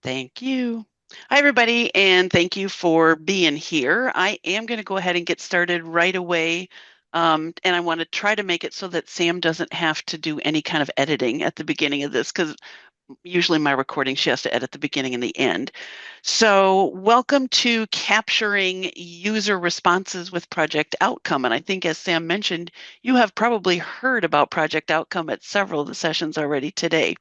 Thank you. Hi, everybody, and thank you for being here. I am going to go ahead and get started right away. And I want to try to make it so that Sam doesn't have to do any kind of editing at the beginning of this, because usually my recording, she has to edit the beginning and the end. So welcome to Capturing User Responses with Project Outcome. And I think, as Sam mentioned, you have probably heard about Project Outcome at several of the sessions already today.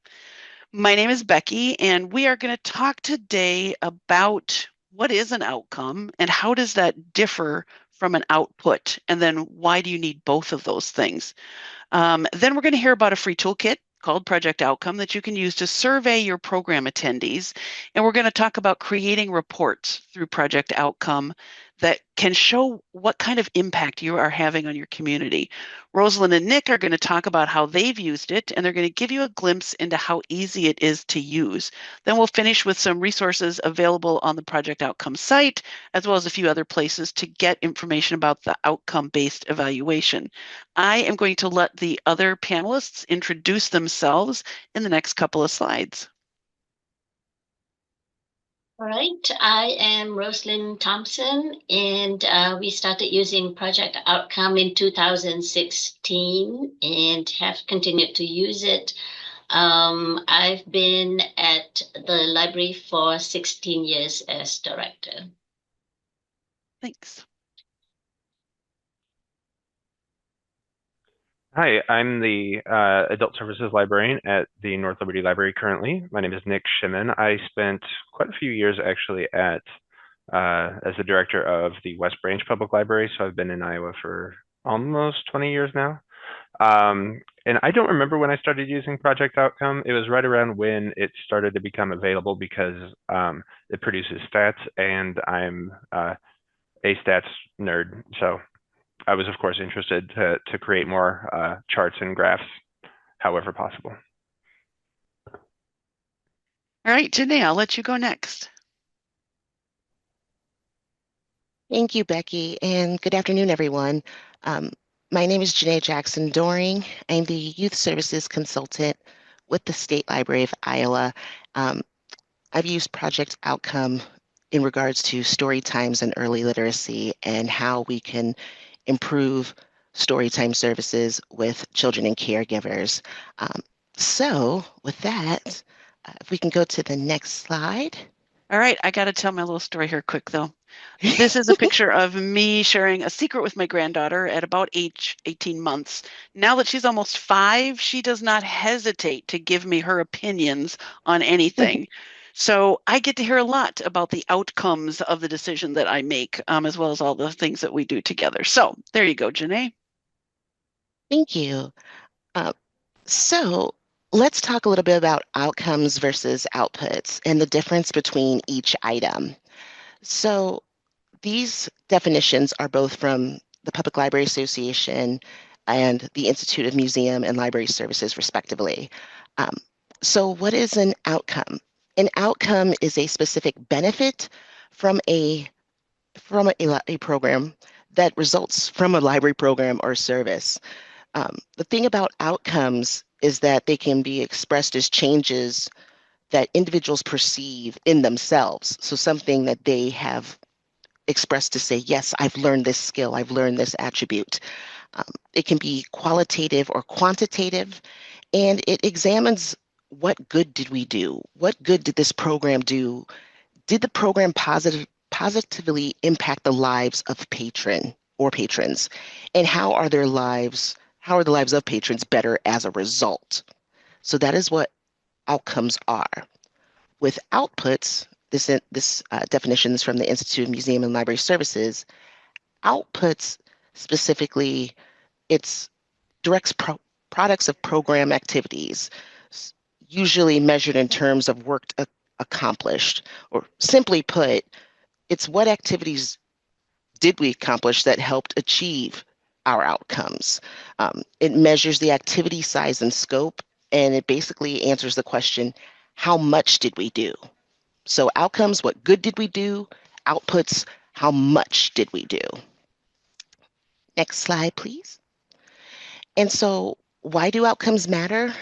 My name is Becky, and we are going to talk today about what is an outcome and how does that differ from an output, and then why do you need both of those things. Then we're going to hear about a free toolkit called Project Outcome that you can use to survey your program attendees. And we're going to talk about creating reports through Project Outcome that can show what kind of impact you are having on your community. Rosalind and Nick are going to talk about how they've used it, and they're going to give you a glimpse into how easy it is to use. Then we'll finish with some resources available on the Project Outcome site, as well as a few other places to get information about the outcome-based evaluation. I am going to let the other panelists introduce themselves in the next couple of slides. All right, I am Rosalind Thompson, and we started using Project Outcome in 2016 and have continued to use it. I've been at the library for 16 years as director. Thanks. Hi, I'm the Adult Services Librarian at the North Liberty Library currently. My name is Nick Shimon. I spent quite a few years actually as the director of the West Branch Public Library, so I've been in Iowa for almost 20 years now. And I don't remember when I started using Project Outcome. It was right around when it started to become available because it produces stats, and I'm a stats nerd, so I was, of course, interested to create more charts and graphs, however possible. All right, Janae, I'll let you go next. Thank you, Becky, and good afternoon, everyone. My name is Janae Jackson Doring. I'm the Youth Services Consultant with the State Library of Iowa. I've used Project Outcome in regards to story times and early literacy and how we can improve storytime services with children and caregivers. So with that, if we can go to the next slide. All right, I got to tell my little story here quick, though. This is a picture of me sharing a secret with my granddaughter at about age 18 months. Now that she's almost 5, she does not hesitate to give me her opinions on anything. So I get to hear a lot about the outcomes of the decision that I make, as well as all the things that we do together. So there you go, Janae. Thank you. So let's talk a little bit about outcomes versus outputs and the difference between each item. So these definitions are both from the Public Library Association and the Institute of Museum and Library Services, respectively. So what is an outcome? An outcome is a specific benefit from a program that results from a library program or service. The thing about outcomes is that they can be expressed as changes that individuals perceive in themselves. So something that they have expressed to say, yes, I've learned this skill, I've learned this attribute. It can be qualitative or quantitative, and it examines what good did we do? What good did this program do? Did the program positively impact the lives of patrons? And how are the lives of patrons better as a result? So that is what outcomes are. With outputs, this definition is from the Institute of Museum and Library Services. Outputs specifically, it's directs products of program activities, usually measured in terms of work accomplished, or simply put, it's what activities did we accomplish that helped achieve our outcomes. It measures the activity size and scope, and it basically answers the question, how much did we do? So outcomes, what good did we do? Outputs, how much did we do? Next slide, please. And so why do outcomes matter?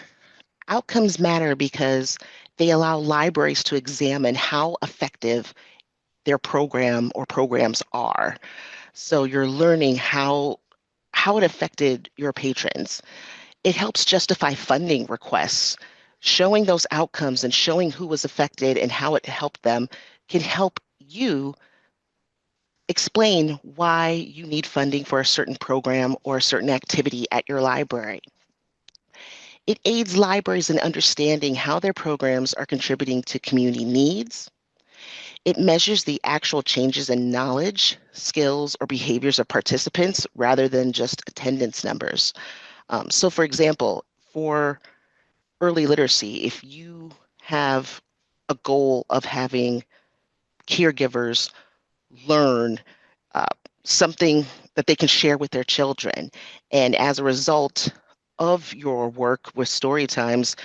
Outcomes matter because They allow libraries to examine how effective their program or programs are. So you're learning how it affected your patrons. It helps justify funding requests. Showing those outcomes and showing who was affected and how it helped them can help you explain why you need funding for a certain program or a certain activity at your library. It aids libraries in understanding how their programs are contributing to community needs. It measures the actual changes in knowledge, skills, or behaviors of participants rather than just attendance numbers. So for example, for early literacy, if you have a goal of having caregivers learn uh, something that they can share with their children, and as a result of your work with story times,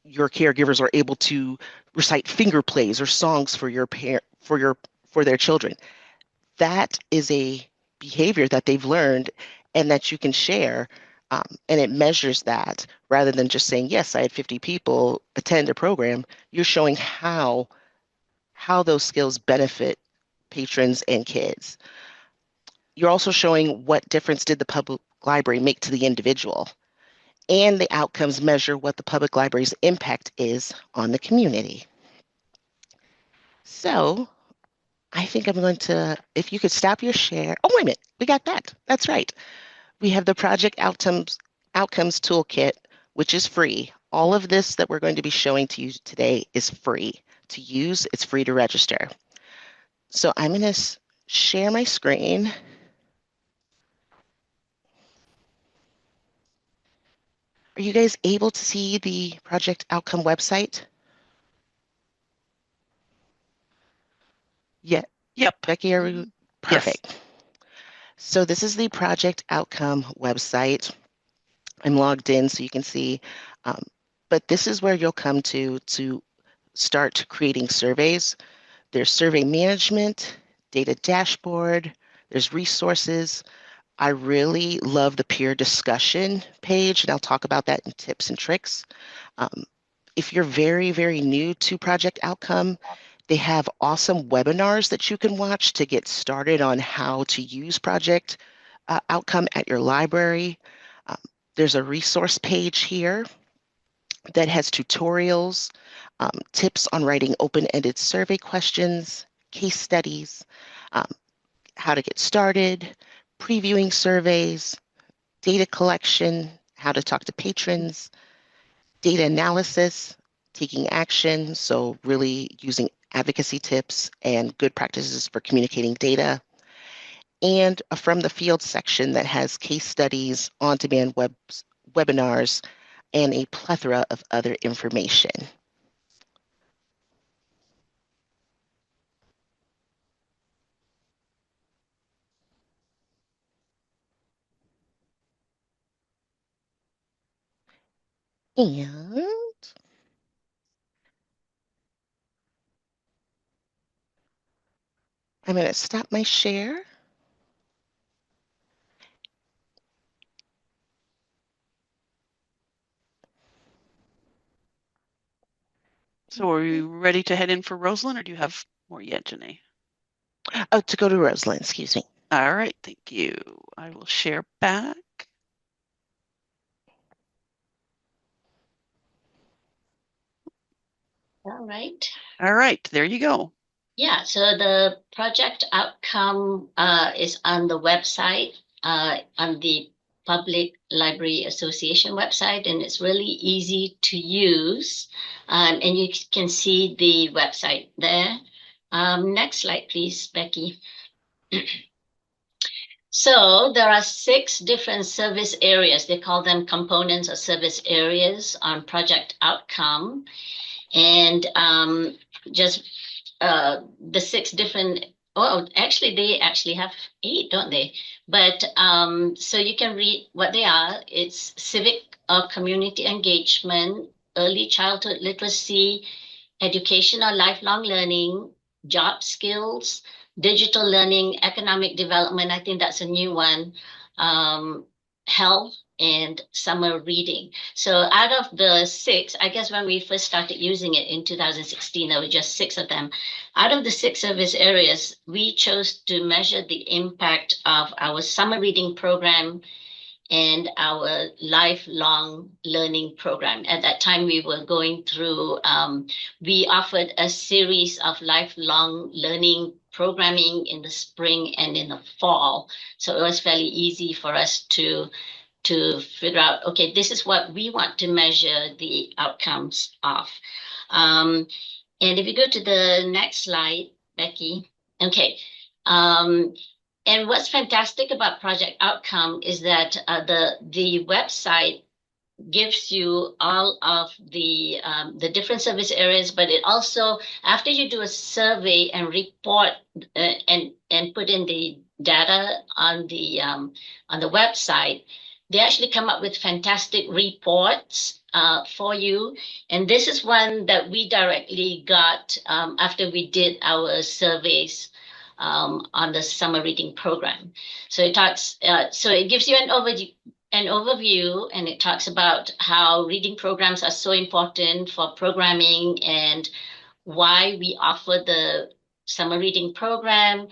your caregivers are able to recite finger plays or songs for for their children. That is a behavior that they've learned and that you can share. And it measures that rather than just saying, yes, I had 50 people attend a program. You're showing how those skills benefit patrons and kids. You're also showing what difference did the public library make to the individual. And the outcomes measure what the public library's impact is on the community. So I think I'm going to, if you could stop your share. Oh, wait a minute, we got that. That's right. We have the project outcomes toolkit, which is free. All of this that we're going to be showing to you today is free to use. It's free to register. So I'm going to share my screen. Are you guys able to see the project outcome website? Yeah. Yep. Becky, are we perfect? Yes. So this is the project outcome website. I'm logged in so you can see, but this is where you'll come to start creating surveys. There's survey management, data dashboard, there's resources. I really love the peer discussion page, and I'll talk about that in tips and tricks. If you're very, very new to Project Outcome, they have awesome webinars that you can watch to get started on how to use Project Outcome at your library. There's a resource page here that has tutorials, tips on writing open-ended survey questions, case studies, how to get started, previewing surveys, data collection, how to talk to patrons, data analysis, taking action, so really using advocacy tips and good practices for communicating data, and a from the field section that has case studies, on-demand webinars, and a plethora of other information. And I'm going to stop my share. So are you ready to head in for Rosalind, or do you have more yet, Janae? Oh, to go to Rosalind, excuse me. All right, thank you. I will share back. All right. All right, there you go. Yeah, so the project outcome is on the website, on the Public Library Association website, and it's really easy to use. And you can see the website there. Next slide, please, Becky. So there are 6 different service areas. They call them components or service areas on project outcome. And just the 6 different, oh, actually, they actually have 8, don't they? But so you can read what they are. It's civic or community engagement, early childhood literacy, educational lifelong learning, job skills, digital learning, economic development. I think that's a new one. Health, and summer reading. So out of the 6, I guess when we first started using it in 2016, there were just 6 of them. Out of the 6 service areas, we chose to measure the impact of our summer reading program and our lifelong learning program. At that time, we were going through, we offered a series of lifelong learning programming in the spring and in the fall. So it was fairly easy for us to figure out, okay, this is what we want to measure the outcomes of. And if you go to the next slide, Becky, okay. And what's fantastic about Project Outcome is that the website gives you all of the different service areas, but it also, after you do a survey and report and put in the data on the website, they actually come up with fantastic reports for you. And this is one that we directly got after we did our surveys on the summer reading program. So it talks, so it gives you an overview, and it talks about how reading programs are so important for programming and why we offer the summer reading program.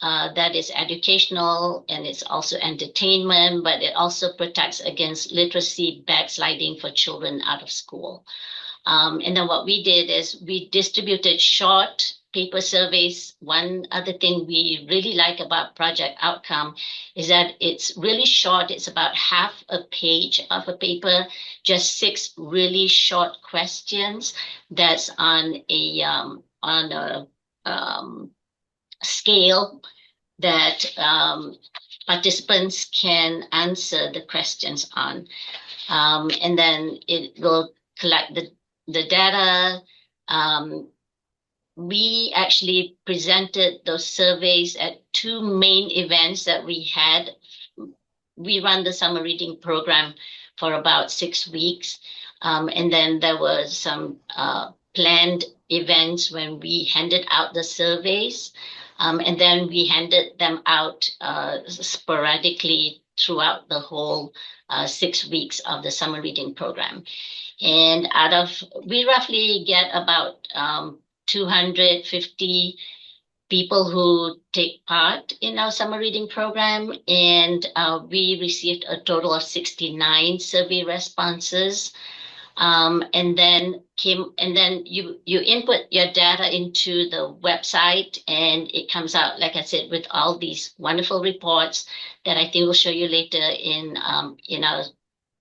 That is educational and it's also entertainment, but it also protects against literacy backsliding for children out of school. And then what we did is we distributed short paper surveys. One other thing we really like about Project Outcome is that it's really short. It's about half a page of a paper, just 6 really short questions that's on a scale that participants can answer the questions on. And then it will collect the data. We actually presented those surveys at 2 main events that we had. We run the summer reading program for about 6 weeks. And then there was some planned events when we handed out the surveys. And then we handed them out sporadically throughout the whole 6 weeks of the summer reading program. And we roughly get about 250 people who take part in our summer reading program. And we received a total of 69 survey responses. And then you input your data into the website, and it comes out, like I said, with all these wonderful reports that I think we'll show you later in our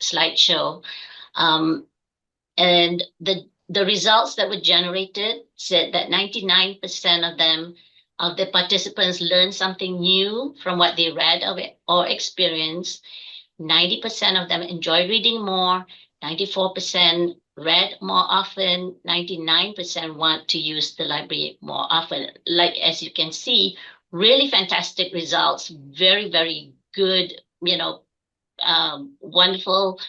slideshow. And the results that were generated said that 99% of the participants learned something new from what they read or experienced. 90% of them enjoyed reading more. 94% read more often. 99% want to use the library more often. Like, as you can see, really fantastic results, very, very good, wonderful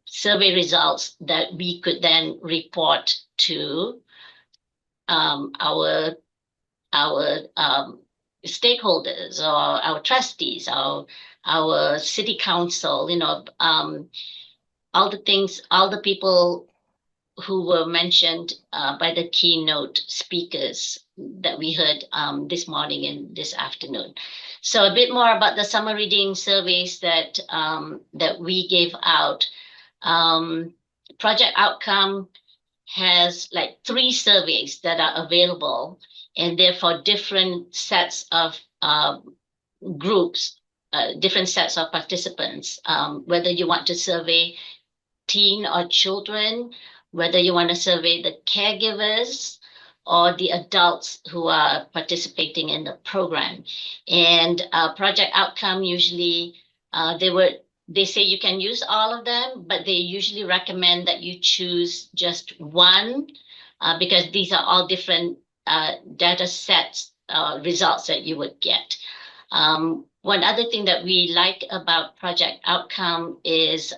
survey results that we could then report to our stakeholders or our trustees, our city council, all the people who were mentioned by the keynote speakers that we heard this morning and this afternoon. So a bit more about the summer reading surveys that we gave out. Project Outcome has like 3 surveys that are available, and they're for different sets of groups, different sets of participants, whether you want to survey teen or children, whether you want to survey the caregivers or the adults who are participating in the program. And Project Outcome usually, they say you can use all of them, but they usually recommend that you choose just one because these are all different data sets, results that you would get. One other thing that we like about Project Outcome is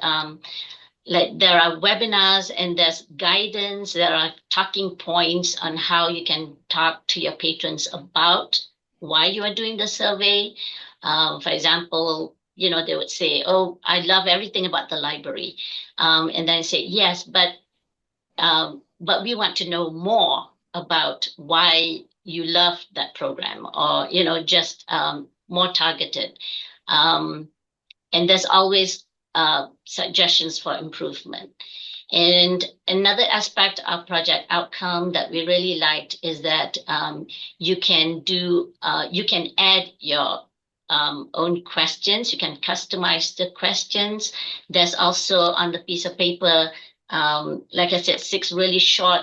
like there are webinars and there's guidance, there are talking points on how you can talk to your patrons about why you are doing the survey. For example, they would say, oh, I love everything about the library. And then I say, yes, but we want to know more about why you love that program, or, just more targeted. And there's always suggestions for improvement. And another aspect of project outcome that we really liked is that you can add your own questions. You can customize the questions. There's also on the piece of paper, like I said, 6 really short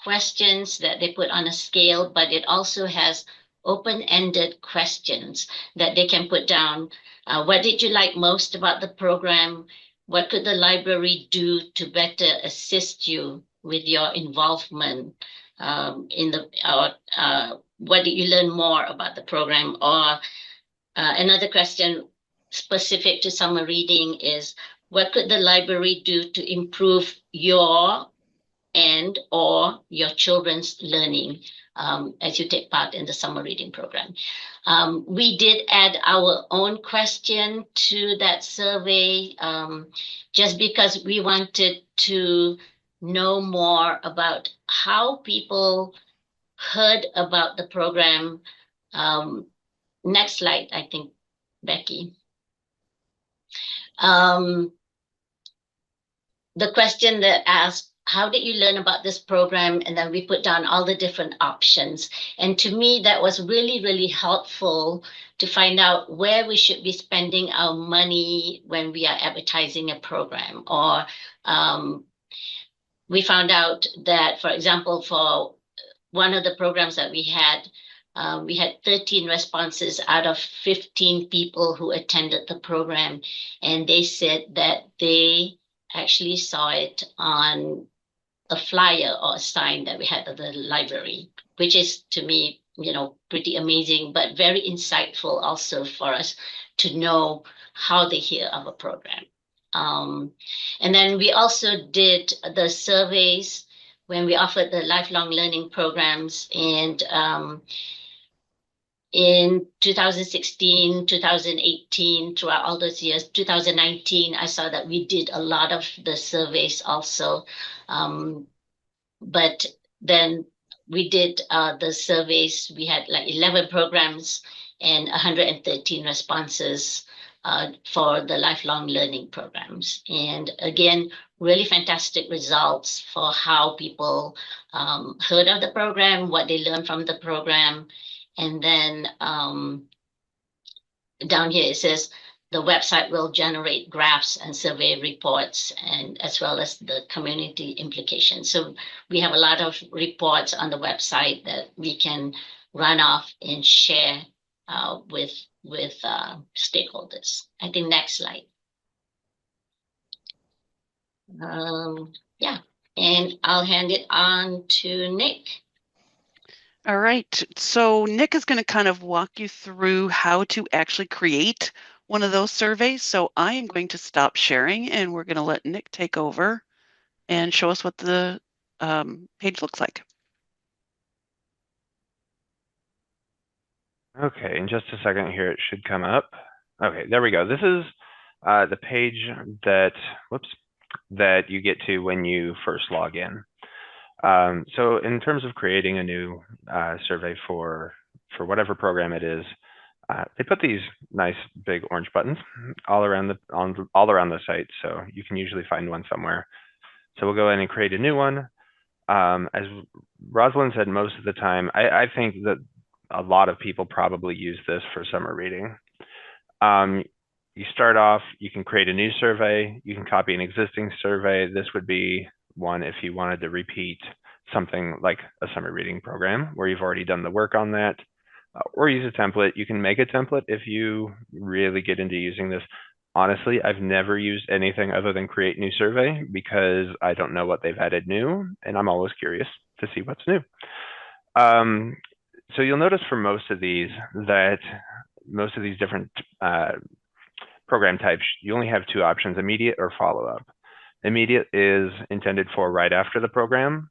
questions that they put on a scale, but it also has open-ended questions that they can put down. What did you like most about the program? What could the library do to better assist you with your involvement in what did you learn more about the program? Or another question specific to summer reading is, what could the library do to improve your or your children's learning as you take part in the summer reading program? We did add our own question to that survey just because we wanted to know more about how people heard about the program. Next slide, I think, Becky. The question that asked, how did you learn about this program? And then we put down all the different options. And to me, that was really, really helpful to find out where we should be spending our money when we are advertising a program. Or we found out that, for example, for one of the programs that we had 13 responses out of 15 people who attended the program. And they said that they actually saw it on a flyer or a sign that we had at the library, which is, to me, pretty amazing, but very insightful also for us to know how they hear of a program. And then we also did the surveys when we offered the lifelong learning programs. And in 2016, 2018, throughout all those years, 2019, I saw that we did a lot of the surveys also. But then we did the surveys. We had like 11 programs and 113 responses for the lifelong learning programs. And again, really fantastic results for how people heard of the program, what they learned from the program. And then down here it says the website will generate graphs and survey reports, and as well as the community implications. So we have a lot of reports on the website that we can run off and share with stakeholders. I think next slide. Yeah, and I'll hand it on to Nick. All right, so Nick is going to kind of walk you through how to actually create one of those surveys. So I am going to stop sharing and we're going to let Nick take over and show us what the page looks like. Okay, in just a second here, it should come up. Okay, there we go. This is the page that you get to when you first log in. So in terms of creating a new survey for whatever program it is, they put these nice big orange buttons all around the site, so you can usually find one somewhere. So we'll go in and create a new one. As Rosalind said, most of the time, I think that a lot of people probably use this for summer reading. You start off, you can create a new survey, you can copy an existing survey. This would be one if you wanted to repeat something like a summer reading program where you've already done the work on that, or use a template. You can make a template if you really get into using this. Honestly, I've never used anything other than create new survey because I don't know what they've added new, and I'm always curious to see what's new. So you'll notice for most of these different program types, you only have 2 options, immediate or follow-up. Immediate is intended for right after the program,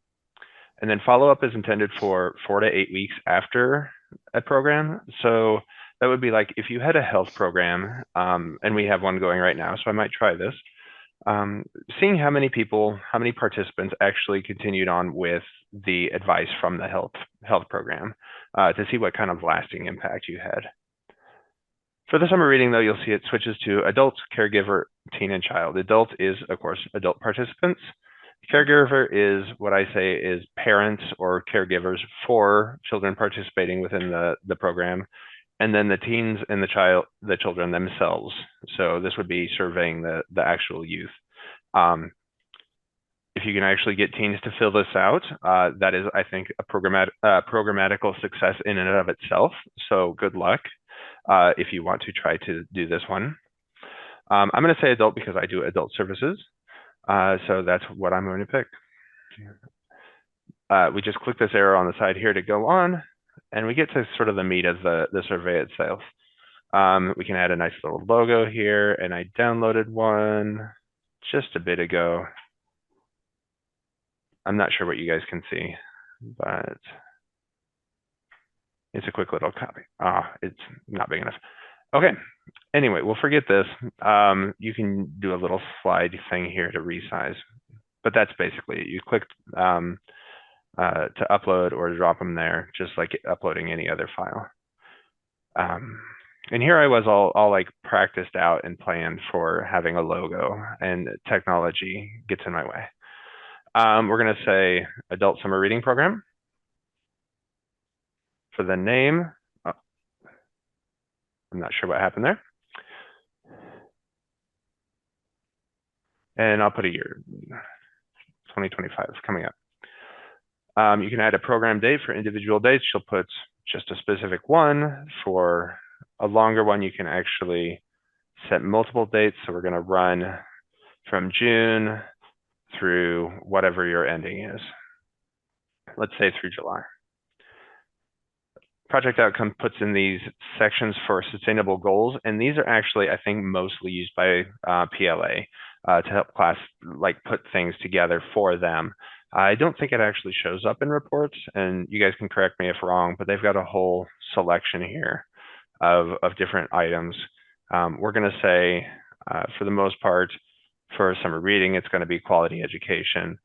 and then follow-up is intended for 4 to 8 weeks after a program. So That would be like if you had a health program, and we have one going right now, so I might try this. Seeing how many people, how many participants actually continued on with the advice from the health program to see what kind of lasting impact you had. For the summer reading, though, you'll see it switches to adult, caregiver, teen, and child. Adult is, of course, adult participants. Caregiver is what I say is parents or caregivers for children participating within the program. And then the teens and the children themselves. So this would be surveying the actual youth. If you can actually get teens to fill this out, that is, I think, a programmatical success in and of itself. So good luck if you want to try to do this one. I'm going to say adult because I do adult services. So that's what I'm going to pick. We just click this arrow on the side here to go on, and we get to sort of the meat of the survey itself. We can add a nice little logo here, and I downloaded one just a bit ago. I'm not sure what you guys can see, but it's a quick little copy. It's not big enough. Okay, anyway, we'll forget this. You can do a little slide thing here to resize, but that's basically it. You click to upload or to drop them there, just like uploading any other file. And here I was all like practiced out and planned for having a logo, and technology gets in my way. We're going to say Adult Summer Reading Program. For the name, I'm not sure what happened there. And I'll put a year, 2025 is coming up. You can add a program date for individual dates. You'll put just a specific one. For a longer one, you can actually set multiple dates. So we're going to run from June through whatever your ending is. Let's say through July. Project outcome puts in these sections for sustainable goals, and these are actually, I think, mostly used by PLA to help class put things together for them. I don't think it actually shows up in reports, and you guys can correct me if wrong, but they've got a whole selection here of different items. We're going to say, for the most part, for summer reading, it's going to be quality education.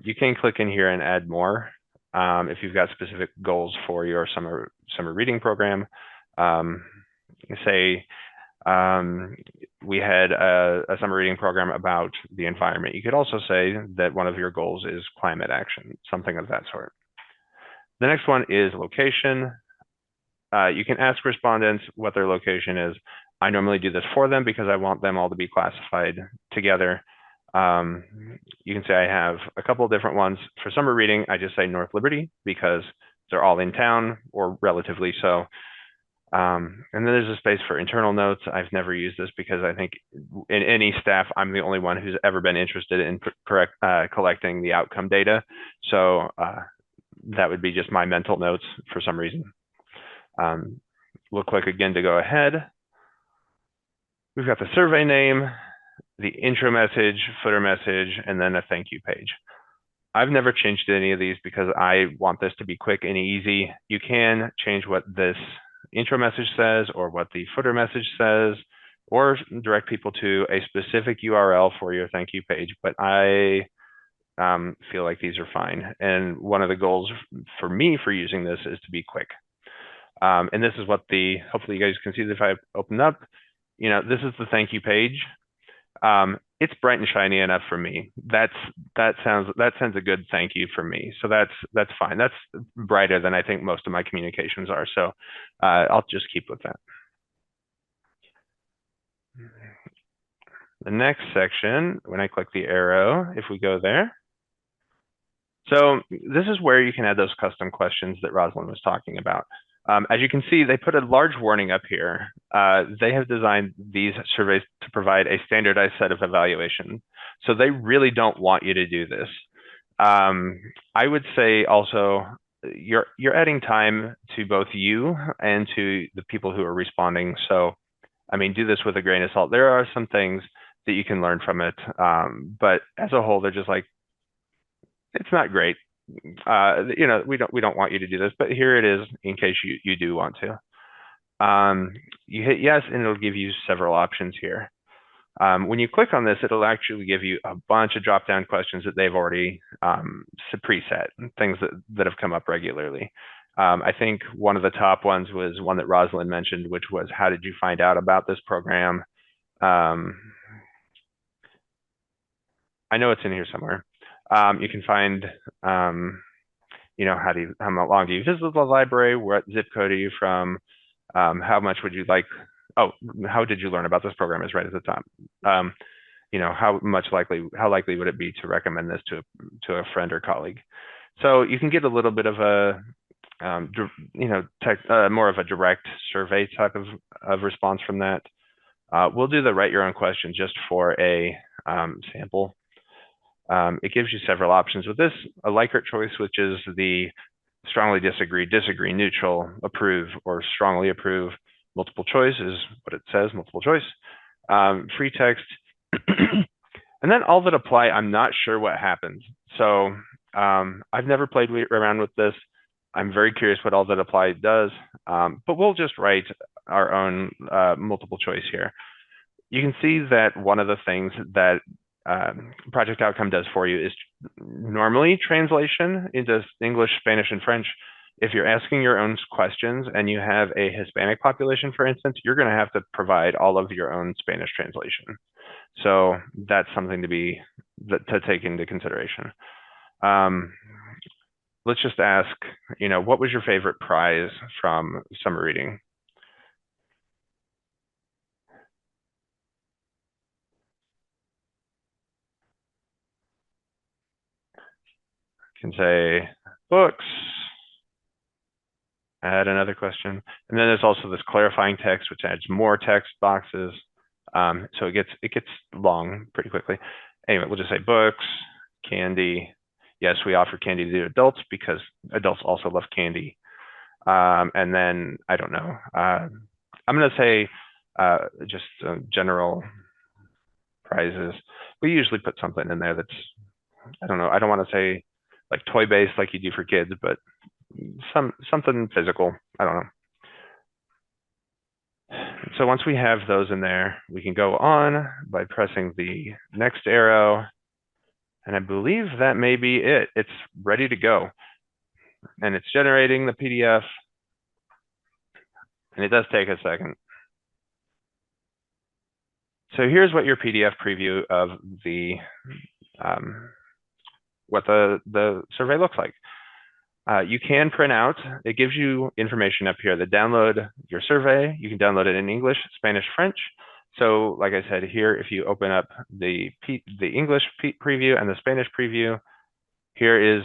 You can click in here and add more if you've got specific goals for your summer reading program. Say we had a summer reading program about the environment. You could also say that one of your goals is climate action, something of that sort. The next one is location. You can ask respondents what their location is. I normally do this for them because I want them all to be classified together. You can say I have a couple of different ones. For summer reading, I just say North Liberty because they're all in town or relatively so. And then there's a space for internal notes. I've never used this because I think in any staff, I'm the only one who's ever been interested in collecting the outcome data. So that would be just my mental notes for some reason. We'll click again to go ahead. We've got the survey name, the intro message, footer message, and then a thank you page. I've never changed any of these because I want this to be quick and easy. You can change what this intro message says or what the footer message says, or direct people to a specific URL for your thank you page, but I feel like these are fine. And one of the goals for me for using this is to be quick. And this is what hopefully you guys can see if I open up, this is the thank you page. It's bright and shiny enough for me. That sends a good thank you for me. So that's fine. That's brighter than I think most of my communications are. So I'll just keep with that. The next section, when I click the arrow, if we go there. So this is where you can add those custom questions that Rosalind was talking about. As you can see, they put a large warning up here. They have designed these surveys to provide a standardized set of evaluation. So they really don't want you to do this. I would say also, you're adding time to both you and to the people who are responding. So, I mean, do this with a grain of salt. There are some things that you can learn from it. But as a whole, they're just like, it's not great. We don't want you to do this, but here it is in case you do want to. You hit yes, and it'll give you several options here. When you click on this, it'll actually give you a bunch of drop-down questions that they've already preset, things that have come up regularly. I think one of the top ones was one that Rosalind mentioned, which was, how did you find out about this program? I know it's in here somewhere. You can find, you know, how long do you visit the library? What zip code are you from? How much would you like? Oh, how did you learn about this program is right at the top. You know, how likely would it be to recommend this to a friend or colleague? So you can get a little bit of a, you know, more of a direct survey type of response from that. We'll do the write your own question just for a sample. It gives you several options with this, a Likert choice, which is the strongly disagree, disagree, neutral, approve, or strongly approve. Multiple choice is what it says, multiple choice. Free text. And then all that apply, I'm not sure what happens. So I've never played around with this. I'm very curious what all that apply does, but we'll just write our own multiple choice here. You can see that one of the things that Project Outcome does for you is normally translation into English, Spanish, and French. If you're asking your own questions and you have a Hispanic population, for instance, you're going to have to provide all of your own Spanish translation. So that's something to take into consideration. Let's just ask, you know, what was your favorite prize from summer reading? Can say books. Add another question. And then there's also this clarifying text, which adds more text boxes. So it gets long pretty quickly. Anyway, we'll just say books, candy. Yes, we offer candy to adults because adults also love candy. And then, I don't know. I'm going to say just general prizes. We usually put something in there that's, I don't know. I don't want to say like toy-based like you do for kids, but something physical. I don't know. So once we have those in there, we can go on by pressing the next arrow. And I believe that may be it. It's ready to go. And it's generating the PDF. And it does take a second. So here's what your PDF preview of the what the survey looks like. You can print out, it gives you information up here to download your survey. You can download it in English, Spanish, French. So like I said here, if you open up the English preview and the Spanish preview, here is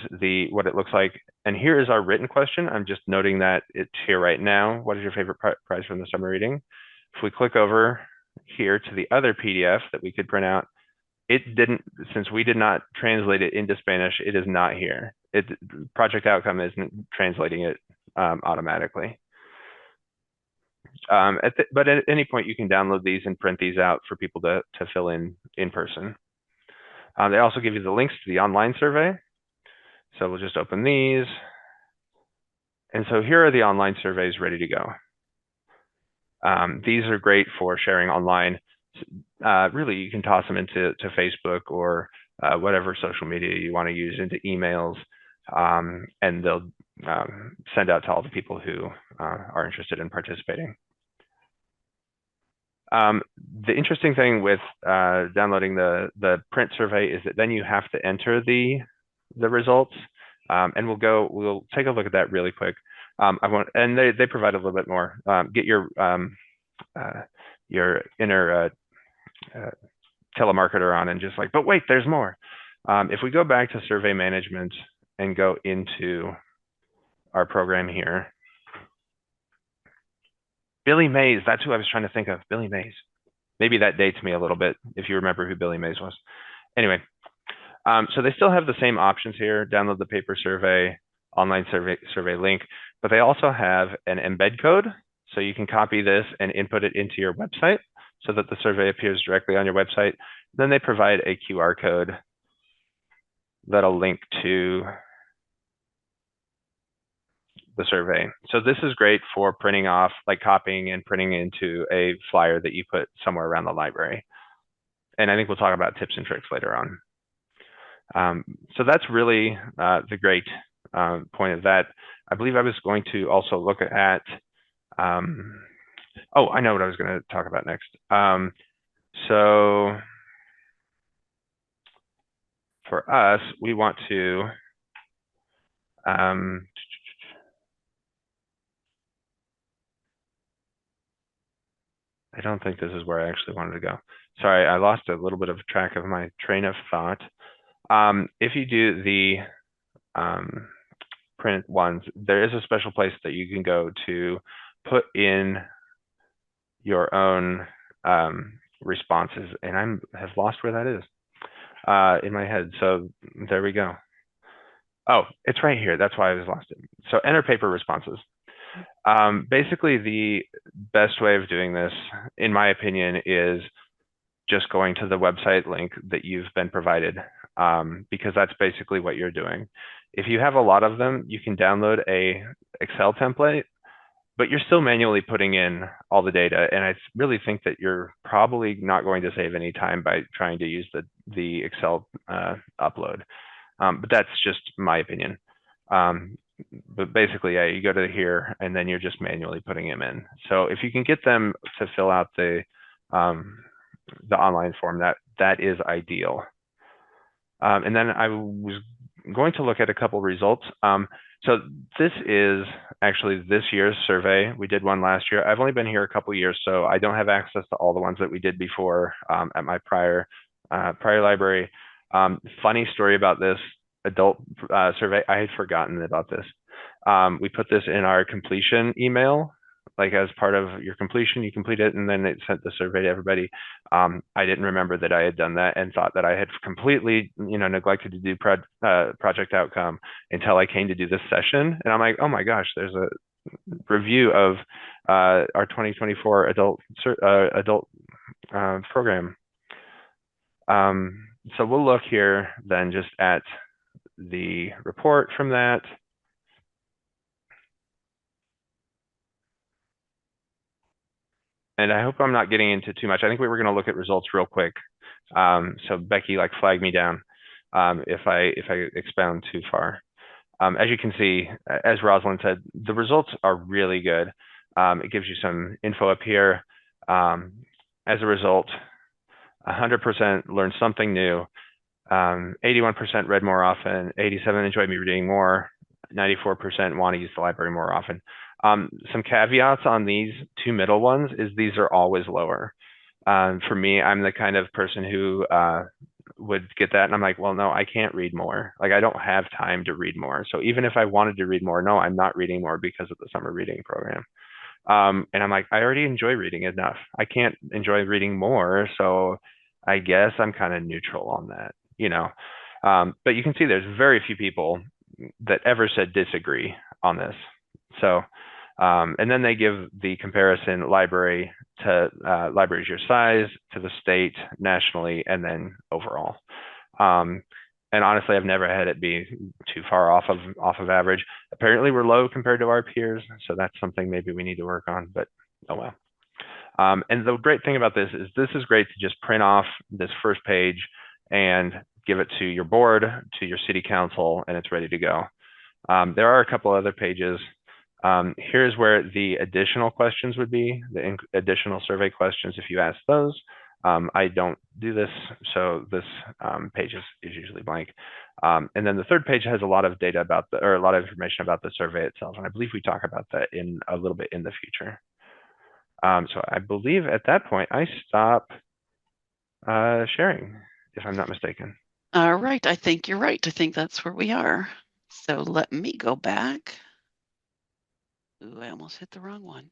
what it looks like. And here is our written question. I'm just noting that it's here right now. What is your favorite prize from the summer reading? If we click over here to the other PDF that we could print out, it didn't, since we did not translate it into Spanish, it is not here. Project Outcome isn't translating it automatically. But at any point, you can download these and print these out for people to fill in person. They also give you the links to the online survey. So we'll just open these. And so here are the online surveys ready to go. These are great for sharing online. Really, you can toss them into Facebook or whatever social media you want to use, into emails, and they'll send out to all the people who are interested in participating. The interesting thing with downloading the print survey is that then you have to enter the results, and we'll take a look at that really quick. And they provide a little bit more. Get your inner telemarketer on and just like, but wait, there's more. If we go back to survey management and go into our program here, Billy Mays, that's who I was trying to think of, Billy Mays. Maybe that dates me a little bit if you remember who Billy Mays was. Anyway, so they still have the same options here, download the paper survey, online survey link, but they also have an embed code. So you can copy this and input it into your website so that the survey appears directly on your website. Then they provide a QR code that'll link to the survey. So this is great for printing off, like copying and printing into a flyer that you put somewhere around the library. And I think we'll talk about tips and tricks later on. So that's really the great point of that. I believe I was going to also look at, oh, I know what I was going to talk about next. So for us, we want to, I don't think this is where I actually wanted to go. Sorry, I lost a little bit of track of my train of thought. If you do the print ones, there is a special place that you can go to put in your own responses, and I have lost where that is in my head. So there we go. Oh, it's right here. That's why I was lost it. So enter paper responses. Basically, the best way of doing this, in my opinion, is just going to the website link that you've been provided, because that's basically what you're doing. If you have a lot of them, you can download a Excel template, but you're still manually putting in all the data. And I really think that you're probably not going to save any time by trying to use the Excel upload. But that's just my opinion. But basically, yeah, you go to here and then you're just manually putting them in. So if you can get them to fill out the online form, that is ideal. And then I was going to look at a couple results. So this is actually this year's survey. We did one last year. I've only been here a couple years, so I don't have access to all the ones that we did before at my prior library. Funny story about this adult survey. I had forgotten about this. We put this in our completion email, like as part of your completion, you complete it, and then it sent the survey to everybody. I didn't remember that I had done that and thought that I had completely, neglected to do project outcome until I came to do this session. And I'm like, oh my gosh, there's a review of our 2024 adult program. So we'll look here then just at the report from that. And I hope I'm not getting into too much. I think we were going to look at results real quick. So Becky, flag me down if I expound too far. As you can see, as Rosalind said, the results are really good. It gives you some info up here. As a result, 100% learned something new. 81% read more often. 87% enjoyed me reading more. 94% want to use the library more often. Some caveats on these two middle ones is these are always lower. For me, I'm the kind of person who would get that and I'm like, well, no, I can't read more. I don't have time to read more. So even if I wanted to read more, no, I'm not reading more because of the summer reading program. And I'm like, I already enjoy reading enough. I can't enjoy reading more. So I guess I'm kind of neutral on that, but you can see there's very few people that ever said disagree on this. So, and then they give the comparison library to libraries your size, to the state, nationally, and then overall. And honestly, I've never had it be too far off of average. Apparently, we're low compared to our peers, so that's something maybe we need to work on. But oh well. And the great thing about this is great to just print off this first page and give it to your board, to your city council, and it's ready to go. There are a couple other pages. Here's where the additional questions would be, the additional survey questions if you ask those. I don't do this, so this page is usually blank. And then the third page has a lot of data about or a lot of information about the survey itself, and I believe we talk about that in a little bit in the future. So I believe at that point I stop sharing, if I'm not mistaken. All right, I think you're right. I think that's where we are. So let me go back. Ooh, I almost hit the wrong one.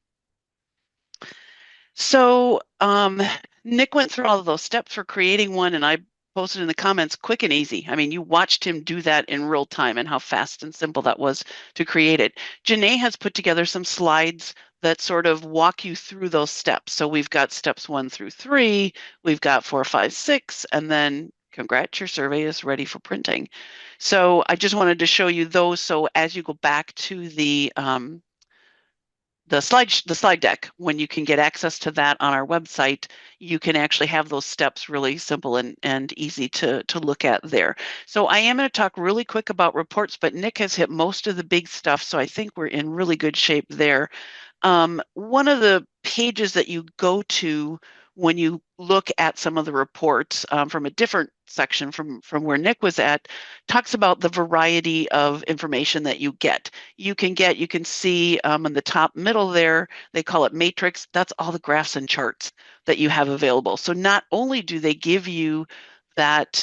So Nick went through all of those steps for creating one, and I posted in the comments, quick and easy. I mean, you watched him do that in real time and how fast and simple that was to create it. Janae has put together some slides that sort of walk you through those steps. So we've got steps 1 through 3, we've got 4, 5, 6, and then congrats, your survey is ready for printing. So I just wanted to show you those. So as you go back to the slide deck, when you can get access to that on our website, you can actually have those steps really simple and easy to look at there. So I am going to talk really quick about reports, but Nick has hit most of the big stuff, so I think we're in really good shape there. One of the pages that you go to when you look at some of the reports from a different section from where Nick was at, talks about the variety of information that you get. You can see in the top middle there, they call it matrix. That's all the graphs and charts that you have available. So not only do they give you that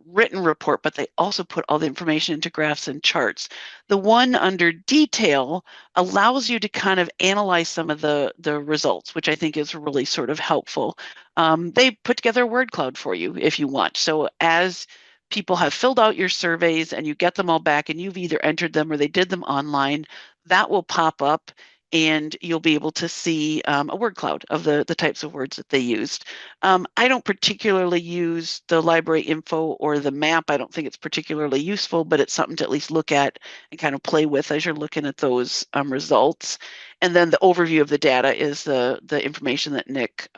written report, but they also put all the information into graphs and charts. The one under detail allows you to kind of analyze some of the results, which I think is really sort of helpful. They put together a word cloud for you if you want. So as people have filled out your surveys and you get them all back and you've either entered them or they did them online, that will pop up and you'll be able to see a word cloud of the types of words that they used. I don't particularly use the library info or the map. I don't think it's particularly useful, but it's something to at least look at and kind of play with as you're looking at those results. And then the overview of the data is the information that Nick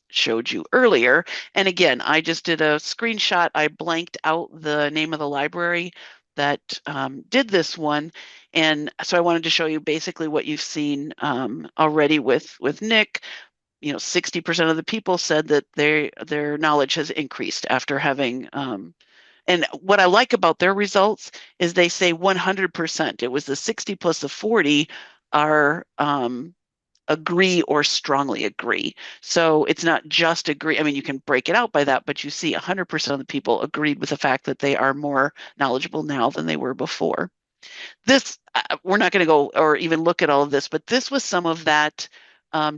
showed you earlier. And again, I just did a screenshot. I blanked out the name of the library that did this one. And so I wanted to show you basically what you've seen already with Nick. 60% of the people said that their knowledge has increased after having and what I like about their results is they say 100%. It was the 60 plus the 40 are agree or strongly agree. So it's not just agree. I mean, you can break it out by that, but you see 100% of the people agreed with the fact that they are more knowledgeable now than they were before. This, we're not going to go or even look at all of this, but this was some of that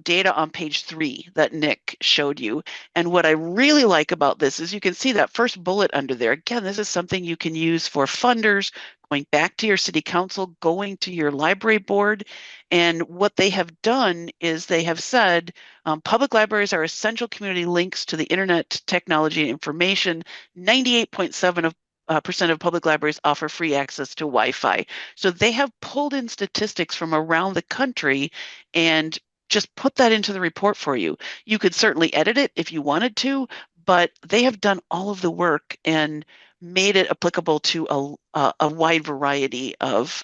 data on page 3 that Nick showed you. And what I really like about this is you can see that first bullet under there. Again, this is something you can use for funders, going back to your city council, going to your library board. And what they have done is they have said public libraries are essential community links to the internet, technology, and information. 98.7% of public libraries offer free access to Wi-Fi. So they have pulled in statistics from around the country and just put that into the report for you. You could certainly edit it if you wanted to, but they have done all of the work and made it applicable to a wide variety of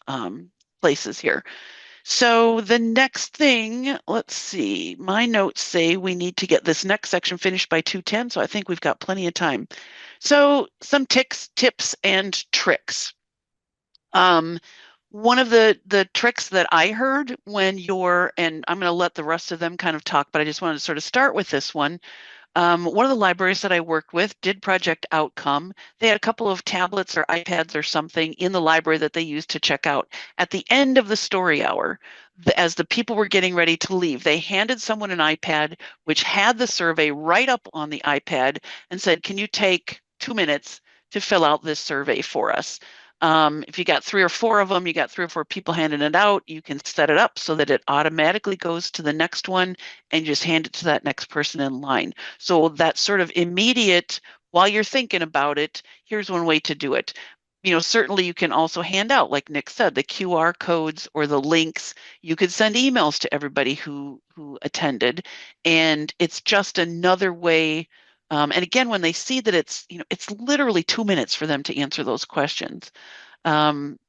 places here. So the next thing, let's see, my notes say we need to get this next section finished by 2:10, so I think we've got plenty of time. So some tips and tricks. One of the tricks that I heard when and I'm going to let the rest of them kind of talk, but I just wanted to sort of start with this one. One of the libraries that I worked with did Project Outcome. They had a couple of tablets or iPads or something in the library that they used to check out. At the end of the story hour, as the people were getting ready to leave, they handed someone an iPad which had the survey right up on the iPad and said, "Can you take 2 minutes to fill out this survey for us?" If you got 3 or 4 of them, you got 3 or 4 people handing it out, you can set it up so that it automatically goes to the next one and just hand it to that next person in line. So that sort of immediate, while you're thinking about it, here's one way to do it. Certainly you can also hand out, like Nick said, the QR codes or the links. You could send emails to everybody who attended, and it's just another way. And again, when they see that it's literally 2 minutes for them to answer those questions. Um,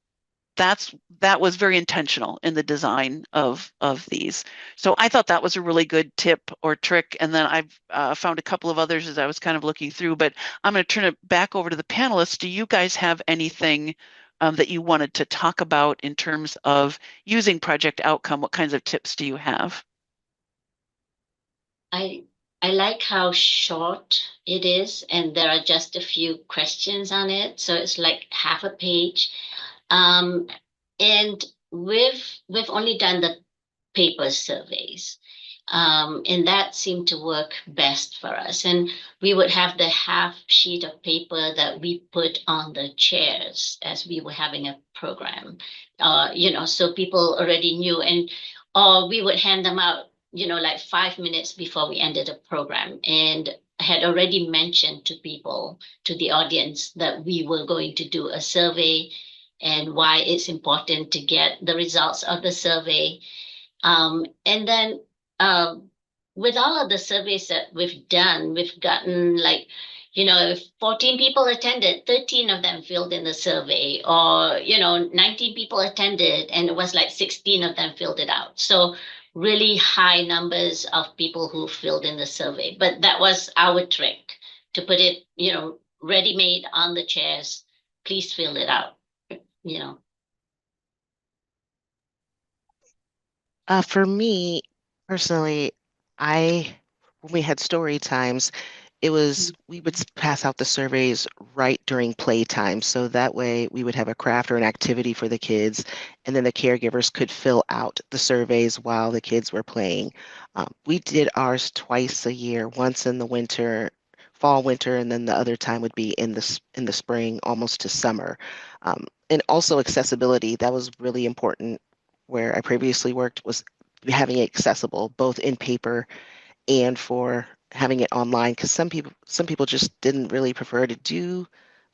that was very intentional in the design of these. So I thought that was a really good tip or trick. And then I've found a couple of others as I was kind of looking through, but I'm going to turn it back over to the panelists. Do you guys have anything that you wanted to talk about in terms of using Project Outcome? What kinds of tips do you have? I like how short it is, and there are just a few questions on it. So it's like half a page. And we've only done the paper surveys. And that seemed to work best for us. And we would have the half sheet of paper that we put on the chairs as we were having a program, so people already knew. And or we would hand them out, like 5 minutes before we ended the program. And had already mentioned to people, to the audience, that we were going to do a survey and why it's important to get the results of the survey. And then with all of the surveys that we've done, we've gotten like, if 14 people attended, 13 of them filled in the survey, or, 19 people attended and it was like 16 of them filled it out. So really high numbers of people who filled in the survey. But that was our trick, to put it, ready-made on the chairs. Please fill it out, For me personally, when we had story times, we would pass out the surveys right during playtime. So that way we would have a craft or an activity for the kids, and then the caregivers could fill out the surveys while the kids were playing. We did ours twice a year, once in the winter, fall, winter, and then the other time would be in the spring, almost to summer. And also accessibility, that was really important. Where I previously worked was having it accessible, both in paper and for having it online, because some people just didn't really prefer to do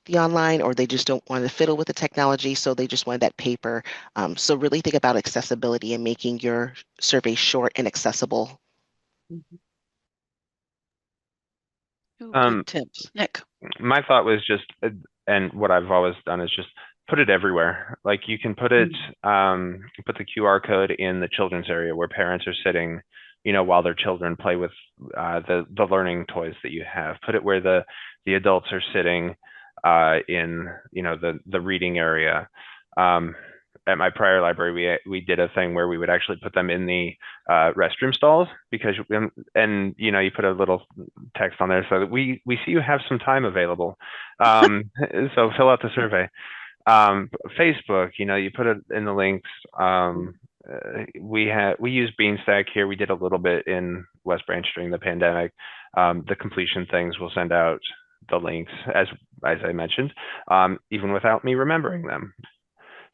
the online, or they just don't want to fiddle with the technology, so they just wanted that paper. So really think about accessibility and making your survey short and accessible. Ooh, Um, good tips. Nick. my thought was just, and what I've always done is just put it everywhere. Like you can put it, put the QR code in the children's area where parents are sitting, while their children play with the learning toys that you have. Put it where the adults are sitting in, the reading area. At my prior library, we did a thing where we would actually put them in the restroom stalls, because and you put a little text on there so that we see you have some time available. So fill out the survey. Facebook, you put it in the links. We use Beanstack here. We did a little bit in West Branch during the pandemic. The completion things will send out the links as I mentioned, even without me remembering them.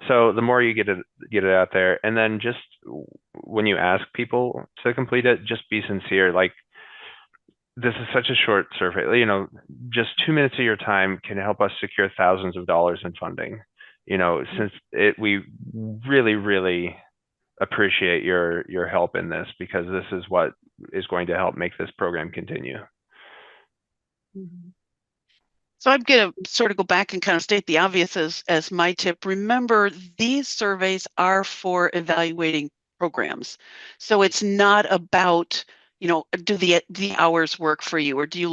So the more you get it out there, and then just when you ask people to complete it, just be sincere. Like, this is such a short survey. Just 2 minutes of your time can help us secure thousands of dollars in funding. Since we really, really appreciate your help in this, because this is what is going to help make this program continue. So I'm going to sort of go back and kind of state the obvious as my tip. Remember, these surveys are for evaluating programs. So it's not about, do the hours work for you, or do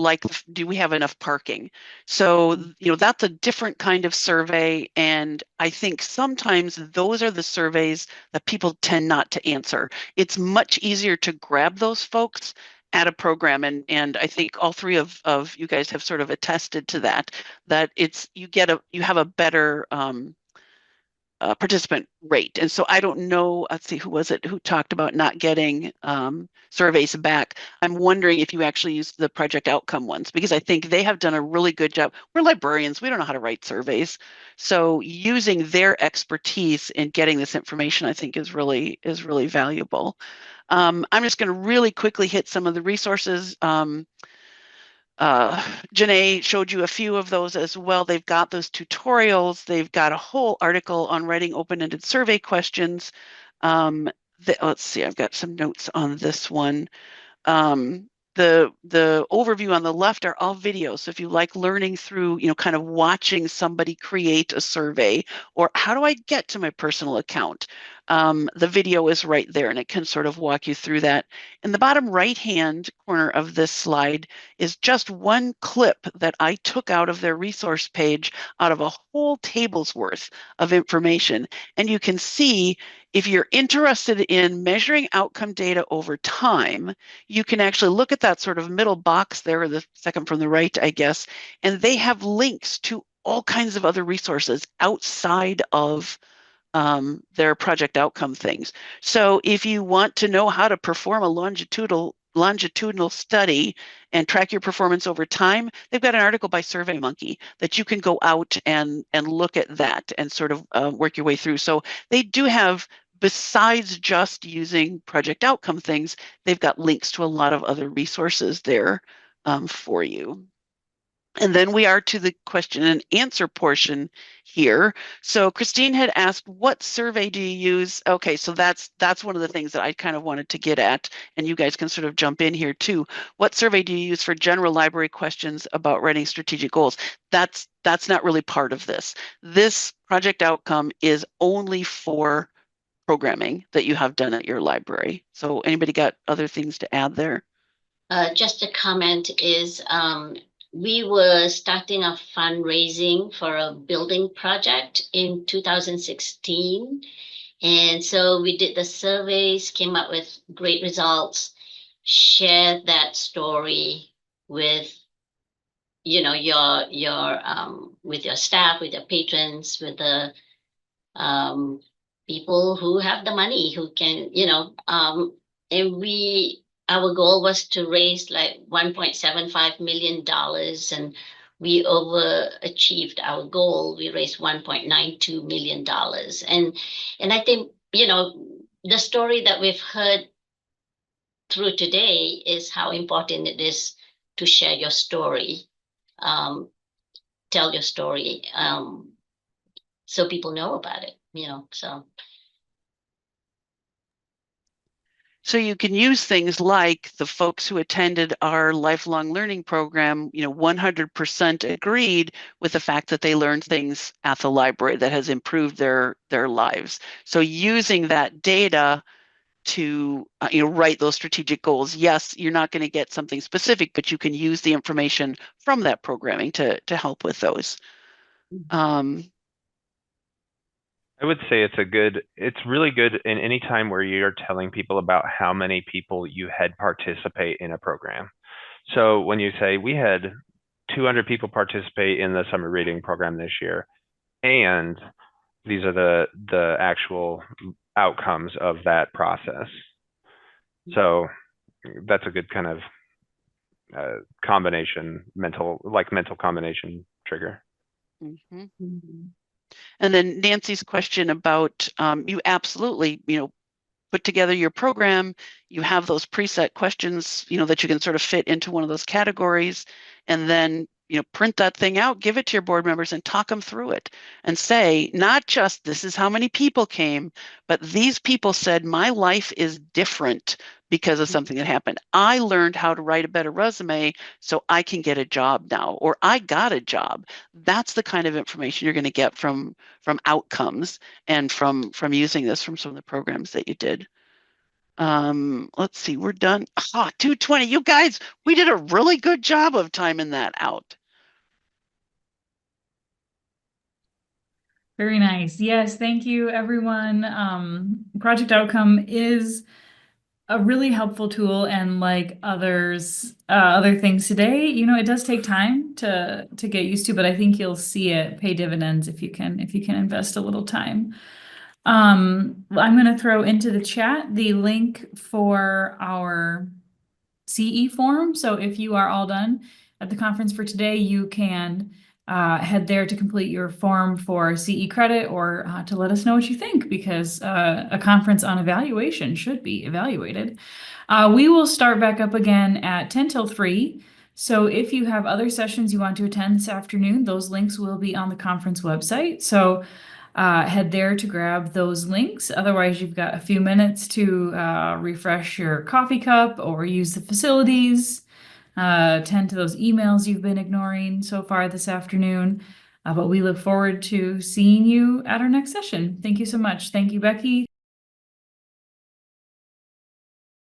we have enough parking? So, that's a different kind of survey. And I think sometimes those are the surveys that people tend not to answer. It's much easier to grab those folks at a program, and I think all three of you guys have sort of attested to that you have a better participant rate. And so I don't know, let's see, who was it who talked about not getting surveys back? I'm wondering if you actually use the project outcome ones, because I think they have done a really good job. We're librarians, we don't know how to write surveys. So using their expertise in getting this information, I think is really valuable. I'm just going to really quickly hit some of the resources. Janae showed you a few of those as well. They've got those tutorials. They've got a whole article on writing open-ended survey questions. Let's see, I've got some notes on this one. The overview on the left are all videos. So if you like learning through, kind of watching somebody create a survey, or how do I get to my personal account? The video is right there, and it can sort of walk you through that. In the bottom right-hand corner of this slide is just one clip that I took out of their resource page out of a whole table's worth of information. And you can see, if you're interested in measuring outcome data over time, you can actually look at that sort of middle box there, or the second from the right, I guess, and they have links to all kinds of other resources outside of their project outcome things. So if you want to know how to perform a longitudinal study and track your performance over time, they've got an article by SurveyMonkey that you can go out and look at that and sort of work your way through. So they do have, besides just using project outcome things, they've got links to a lot of other resources there for you. And then we are to the question and answer portion here. So Christine had asked, what survey do you use? Okay, so that's one of the things that I kind of wanted to get at, and you guys can sort of jump in here too. What survey do you use for general library questions about writing strategic goals? That's not really part of this. This project outcome is only for programming that you have done at your library. So anybody got other things to add there? Just a comment is we were starting a fundraising for a building project in 2016. And so we did the surveys, came up with great results, shared that story with with your staff, with your patrons, with the people who have the money, who can, and our goal was to raise like $1.75 million, and we overachieved our goal. We raised $1.92 million. And I think, the story that we've heard through today is how important it is to share your story, tell your story, so people know about it, so. So you can use things like the folks who attended our lifelong learning program, 100% agreed with the fact that they learned things at the library that has improved their lives. So using that data to write those strategic goals. Yes, you're not going to get something specific, but you can use the information from that programming to help with those. I would say it's really good in any time where you're telling people about how many people you had participate in a program. So when you say we had 200 people participate in the summer reading program this year, and these are the actual outcomes of that process. So that's a good kind of mental combination trigger. Mm-hmm. Mm-hmm. And then Nancy's question about you absolutely, put together your program, you have those preset questions, that you can sort of fit into one of those categories, and then, print that thing out, give it to your board members and talk them through it and say, not just this is how many people came, but these people said my life is different because of something that happened. I learned how to write a better resume so I can get a job now, or I got a job. That's the kind of information you're going to get from outcomes and from using this from some of the programs that you did. Let's see, we're done. 2:20. You guys, we did a really good job of timing that out. Very nice. Yes, thank you, everyone. Project Outcome is a really helpful tool, and like other things today, it does take time to get used to, but I think you'll see it pay dividends if you can invest a little time. I'm going to throw into the chat the link for our CE form. So if you are all done at the conference for today, you can head there to complete your form for CE credit, or to let us know what you think, because a conference on evaluation should be evaluated. We will start back up again at 10 till 3. So if you have other sessions you want to attend this afternoon, those links will be on the conference website. So head there to grab those links. Otherwise, you've got a few minutes to refresh your coffee cup or use the facilities. Tend to those emails you've been ignoring so far this afternoon. But we look forward to seeing you at our next session. Thank you so much. Thank you, Becky.